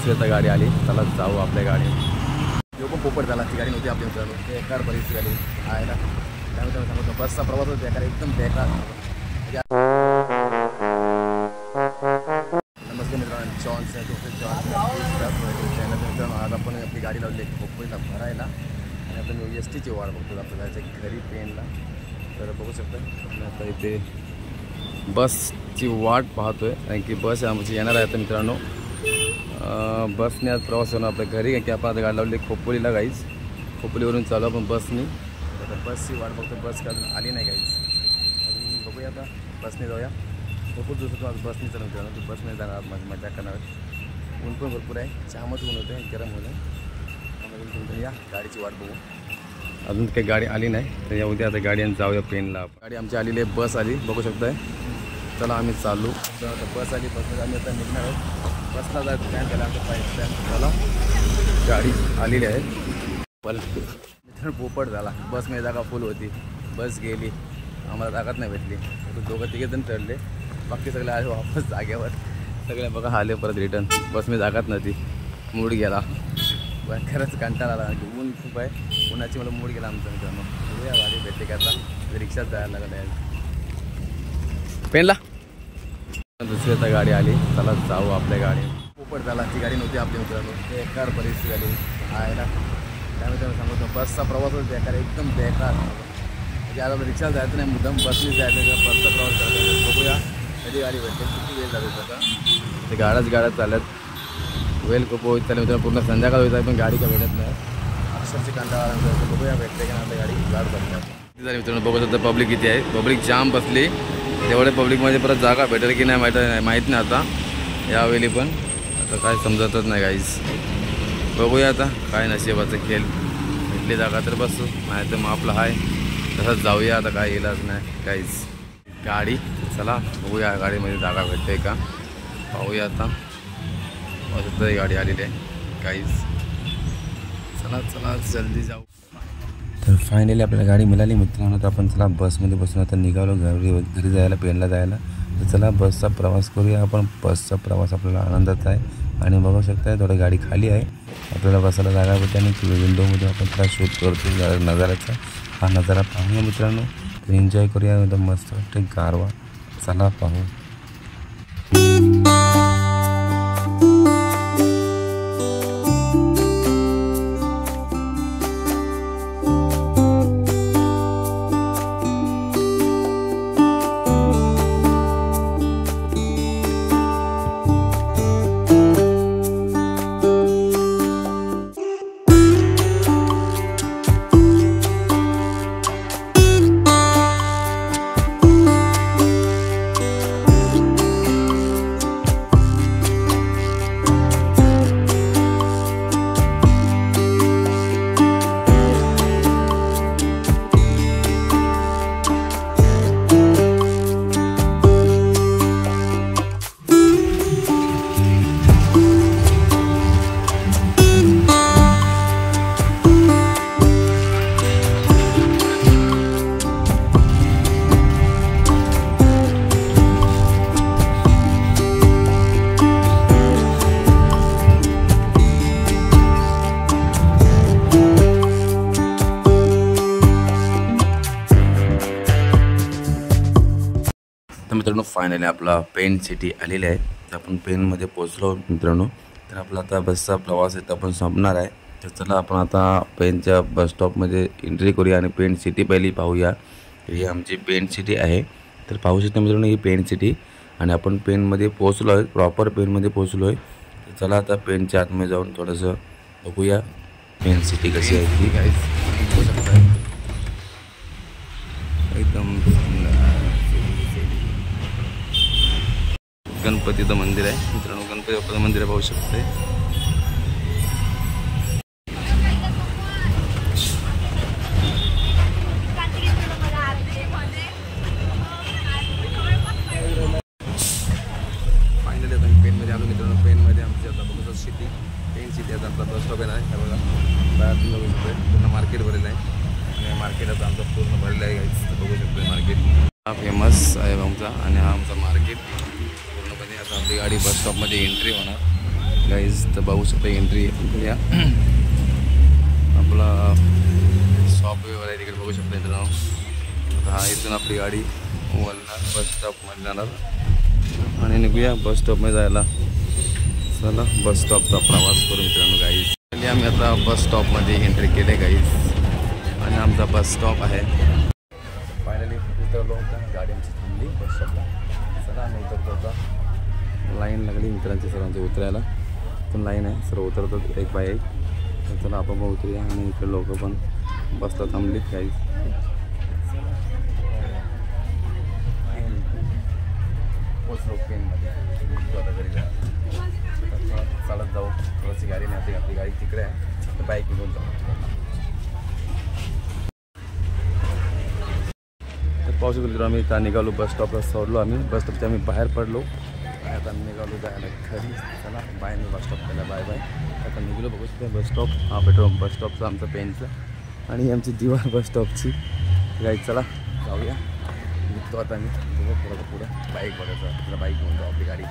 दुसरी आता गाडी आली, चला जाऊ आपल्या गाडी. जो पण पोपट झाला ती गाडी नव्हती आपल्या मित्रांनो, बेकार परिस्थिती झाली आहे ना. त्यामुळे सांगतो बसचा प्रवास होता बेकार, एकदम बेकार. नमस्ते मित्रांनो, जॉन्स मित्रांनो, आज आपण आपली गाडी लावली पोपटला भरायला आणि आपण एस टीची वाट बघतो आपल्याला जायचं घरी पेनला. तर बघू शकता आता इथे बसची वाट पाहतोय कारण की बस आमची येणार आहे. तर मित्रांनो बसने आज प्रवास होणार आपल्या घरी, कारण की आपण आता गाडी लावली खोपोलीला गाईज. खोपोलीवरून चालू आपण बसनी. आता बसची वाट बघतो, बस का अजून आली नाही गाईज. अजून बघूया आता बसने जाऊया. भरपूर दिवसातून आज बसने चालू मित्रांनो, तू बसने जाणार माझी मजा करणार. ऊन पण भरपूर आहे, चहामच ऊन होतं, गरम होतं. या गाडीची वाट बघू, अजून काही गाडी आली नाही. तर या उद्या आता गाडी आणि जाऊया पेनला. गाडी आमची आलेली आहे, बस आली बघू शकताय. चला आम्ही चालू. आता बस आली, बसमध्ये आम्ही आता निघणार आहोत. बसला जायचं प्लॅन केला आमचा प्लॅन. चला गाडी आलेली आहे. मित्रांनो पोपट झाला, बसमध्ये जागा फुल होती, बस गेली, आम्हाला जागाच नाही भेटली. दोघं तिघे जण ठरले, बाकी सगळे आले वापस जागेवर. सगळे बघा आले परत रिटर्न, बसमध्ये जागाच नव्हती, मूड गेला. पण खरंच कंटाळा आला, ऊन खूप आहे, उन्हाची मला मूड गेला आमचा मित्रांनो. बघूया गाडी भेटते का आता, रिक्षात जायला लागलं आहे पेनला. दुसरी आता गाडी आली, चला जाऊ आपल्या गाडी. पोपट झाला ती गाडी नव्हती आपल्या मित्रांनो, बेकार परिस्थिती झाली आहे ना. त्यामुळे सांगतो बसचा प्रवास होता बेकार, एकदम बेकार. म्हणजे आता रिक्षात जायचं नाही, मुद्दाम बसनीच जायचं, बसचा प्रवास करायचा. बघूया कधी गाडी भेटते, किती वेळ जाते आता. ते गाड्या चालल्यात, वेल खूप होत चालले मित्रांनो. पूर्ण संध्याकाळ होत आहे पण गाडी का भेटत नाही, अक्षरशः कंटाळा. बघूया भेटते का आता गाडी गाड बसतात. किती झाली मित्रांनो, बघू शकता पब्लिक किती आहे. पब्लिक जाम बसली, तेवढे पब्लिकमध्ये परत जागा भेटेल की नाही माहीत नाही आता यावेळी. पण आता काय समजतच नाही गाईज. बघूया आता काय नशिबाचं खेळ, भेटली जागा तर बसू, नाही तर मग आपलं आहे तसंच जाऊया. आता काय इलाज नाही गाईज. गाडी चला बघूया गाडीमध्ये जागा भेटते का, पाहूया आता. वाजत गाडी आलेली आहे गाईज. चला जल्दी जाऊ. तर फायनली आपल्याला गाडी मिळाली मित्रांनो. तर आपण चला बसमध्ये बसून आता निघालो घरी जायला, पेनला जायला. तर चला बसचा प्रवास करूया आपण. बसचा प्रवास आपल्याला आनंदाचा आहे आणि बघू शकताय थोडं गाडी खाली आहे, आपल्याला बसायला जागा भेटते आणि विंडोमध्ये आपण त्याला शूट करतो नजाराचा. हा नजारा पाहूया मित्रांनो, एन्जॉय करूया. एकदम मस्त वाटते गारवा. चला पाहू. तर मित्रांनो फायनली आपला पेन सिटी आलेली आहे. तर आपण पेनमध्ये पोचलो मित्रांनो. तर आपला आता बसचा प्रवास आहे आपण संपणार आहे. तर चला आपण आता पेनच्या बस स्टॉपमध्ये एंट्री करूया आणि पेन सिटी पहिली पाहूया. ही आमची पेन सिटी आहे. तर पाहू शकता मित्रांनो ही पेन सिटी आणि आपण पेनमध्ये पोचलो आहे, प्रॉपर पेनमध्ये पोचलो आहे. तर चला आता पेनच्या आतमध्ये जाऊन थोडंसं बघूया पेन सिटी कशी आहे ती. बघू शकता एकदम गणपतीचं मंदिर आहे मित्रांनो. गणपती बाप्पाचं मंदिर पाहू शकते. फायनली आता पेनमध्ये आलो मित्रांनो. पेनमध्ये आमची आता बघू सिटी, पेन सिटी आता आपला बस स्टॉप आहे. बघा बाहेर पूर्ण मार्केट भरलेलं आहे आणि मार्केट आता आमचं पूर्ण भरलेलं आहे गाईज. बघू शकतो मार्केट हा फेमस आहे आमचा आणि हा आमचा मार्केट. पूर्णपणे आता आपली गाडी बस स्टॉपमध्ये एंट्री होणार. गाईज. तर बघू शकता एंट्री या आपला शॉप वगैरे तिकडे बघू शकता मित्रांनो. आता हा इथून आपली गाडी वळणार बस स्टॉपमध्ये जाणार आणि निघूया बस स्टॉपमध्ये जायला. चला बस स्टॉपचा प्रवास करू मित्रांनो गाईज. आम्ही आता बस स्टॉपमध्ये एंट्री केले गाईज आणि आमचा बस स्टॉप आहे. फायनली उतरलो होता, गाडी आमची थांबली बस स्टॉपला. चला आम्ही उतरतो होता. लाईन लागली मित्रांची सर्वांची उतरायला. पण लाईन आहे सर्व उतरतात एक बाय एक. तर चला आपण पण उतरूया आणि इकडे लोक पण बसला थांबलीत गाईज. पोचलो पेनमध्ये आता घरी जा. चालत जाऊ थोडीशी गाडी नाही आपली गाडी तिकडे आहे तर बाईक घेऊन जाऊ. तर पाहू शकतो आम्ही आता निघालो बस स्टॉपला. सोडलो आम्ही बस स्टॉपच्या आम्ही बाहेर पडलो आणि आता निघालो जायला घरी. चला बाय मी बस स्टॉप केला बाय बाय. आता निघलो बघू शकतो बस स्टॉप हा पेट्रोल बस स्टॉपचा आमचा पेनचा आणि आमची दिवार बस स्टॉपची गाडी. चला जाऊया निघतो आता मी थोडं पुढं बाईक बघायचं आपल्याला बाईक घेऊन जाऊ आपली गाडी.